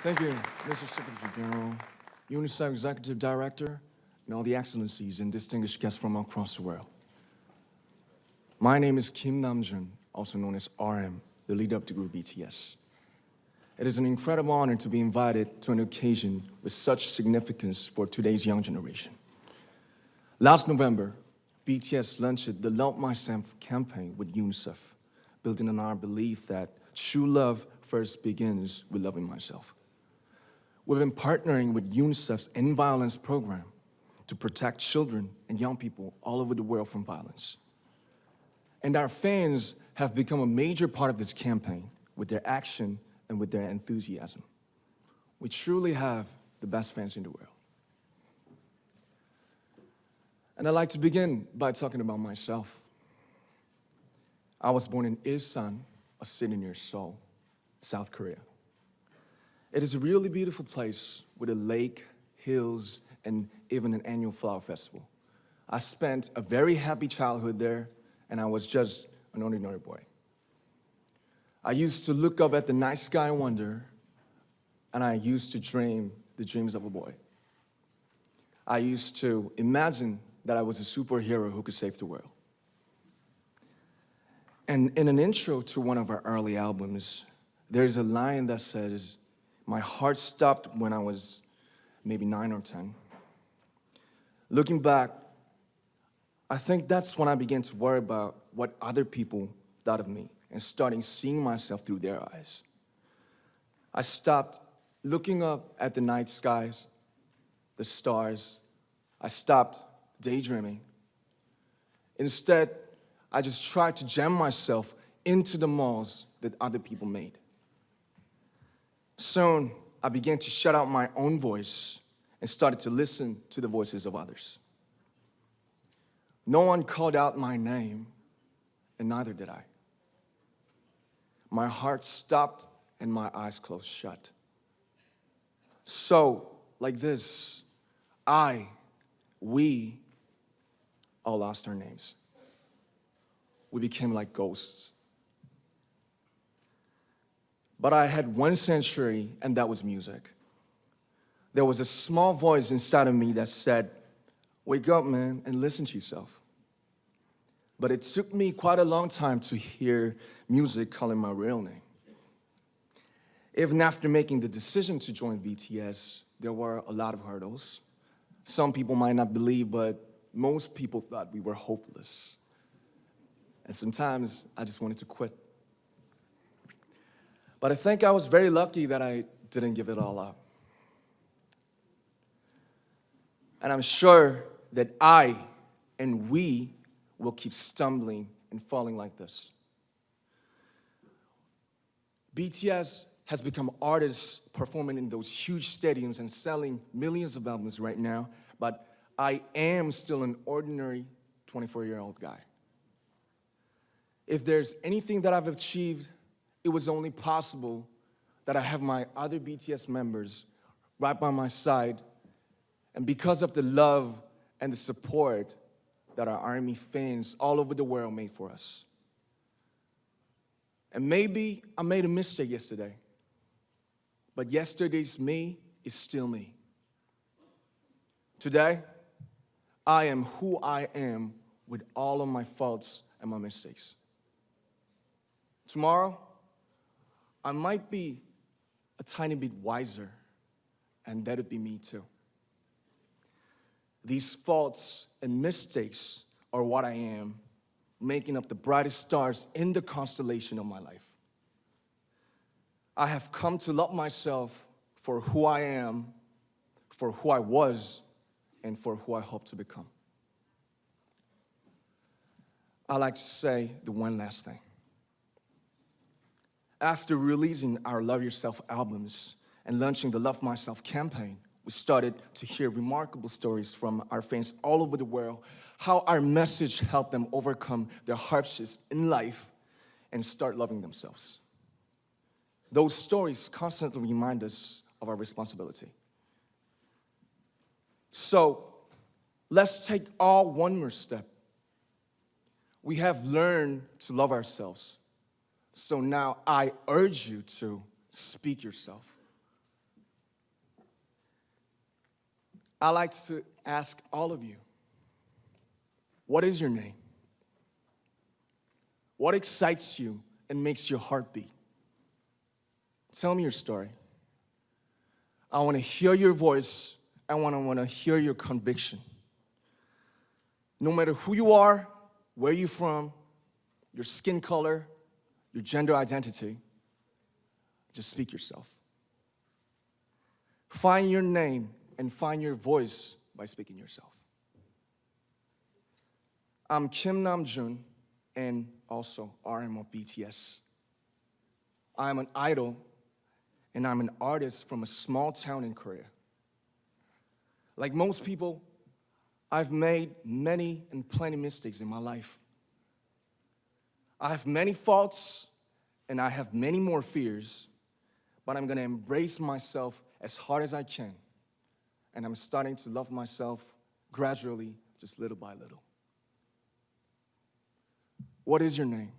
Thank you, Mr. Secretary General, UNICEF Executive Director, and all the excellencies and distinguished guests from across the world. My name is Kim Namjoon, also known as RM, the leader of the group BTS. It is an incredible honor to be invited to an occasion with such significance for today's young generation. Last November, BTS launched the Love Myself campaign with UNICEF, building on our belief that true love first begins with loving myself. We've been partnering with UNICEF's End Violence program to protect children and young people all over the world from violence. And our fans have become a major part of this campaign with their action and with their enthusiasm. We truly have the best fans in the world. And I'd like to begin by talking about myself. I was born in Ilsan, a city near Seoul, South Korea. It is a really beautiful place with a lake, hills, and even an annual flower festival. I spent a very happy childhood there, and I was just an ordinary boy. I used to look up at the night sky and wonder, and I used to dream the dreams of a boy. I used to imagine that I was a superhero who could save the world. And in an intro to one of our early albums, there's a line that says, "My heart stopped when I was maybe 9 or 10. Looking back, I think that's when I began to worry about what other people thought of me and starting seeing myself through their eyes. I stopped looking up at the night skies, the stars. I stopped daydreaming. Instead, I just tried to jam myself into the malls that other people made. Soon, I began to shut out my own voice and started to listen to the voices of others. No one called out my name, and neither did I. My heart stopped and my eyes closed shut. So, like this, we all lost our names. We became like ghosts. But I had one sanctuary, and that was music. There was a small voice inside of me that said, "Wake up, man, and listen to yourself." But it took me quite a long time to hear music calling my real name. Even after making the decision to join BTS, there were a lot of hurdles. Some people might not believe, but most people thought we were hopeless. And sometimes I just wanted to quit. But I think I was very lucky that I didn't give it all up. And I'm sure that I and we will keep stumbling and falling like this. BTS has become artists performing in those huge stadiums and selling millions of albums right now, but I am still an ordinary 24-year-old guy. If there's anything that I've achieved, it was only possible that I have my other BTS members right by my side, and because of the love and the support that our ARMY fans all over the world made for us. And maybe I made a mistake yesterday, but yesterday's me is still me. Today, I am who I am with all of my faults and my mistakes. Tomorrow, I might be a tiny bit wiser, and that'd be me too. These faults and mistakes are what I am, making up the brightest stars in the constellation of my life. I have come to love myself for who I am, for who I was, and for who I hope to become. I'd like to say the one last thing. After releasing our Love Yourself albums and launching the Love Myself campaign, we started to hear remarkable stories from our fans all over the world, how our message helped them overcome their hardships in life and start loving themselves. Those stories constantly remind us of our responsibility. So, let's take all one more step. We have learned to love ourselves. So now I urge you to speak yourself. I like to ask all of you, what is your name? What excites you and makes your heart beat? Tell me your story. I want to hear your voice. I want to hear your conviction. No matter who you are, where you're from, your skin color, your gender identity, just speak yourself. Find your name and find your voice by speaking yourself. I'm Kim Namjoon and also RM of BTS. I'm an idol and I'm an artist from a small town in Korea. Like most people, I've made many and plenty mistakes in my life. I have many faults and I have many more fears, but I'm gonna embrace myself as hard as I can. And I'm starting to love myself gradually, just little by little. What is your name?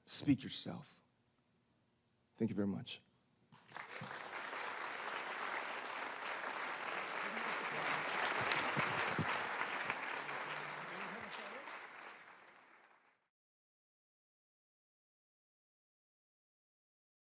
Speak yourself. Thank you very much.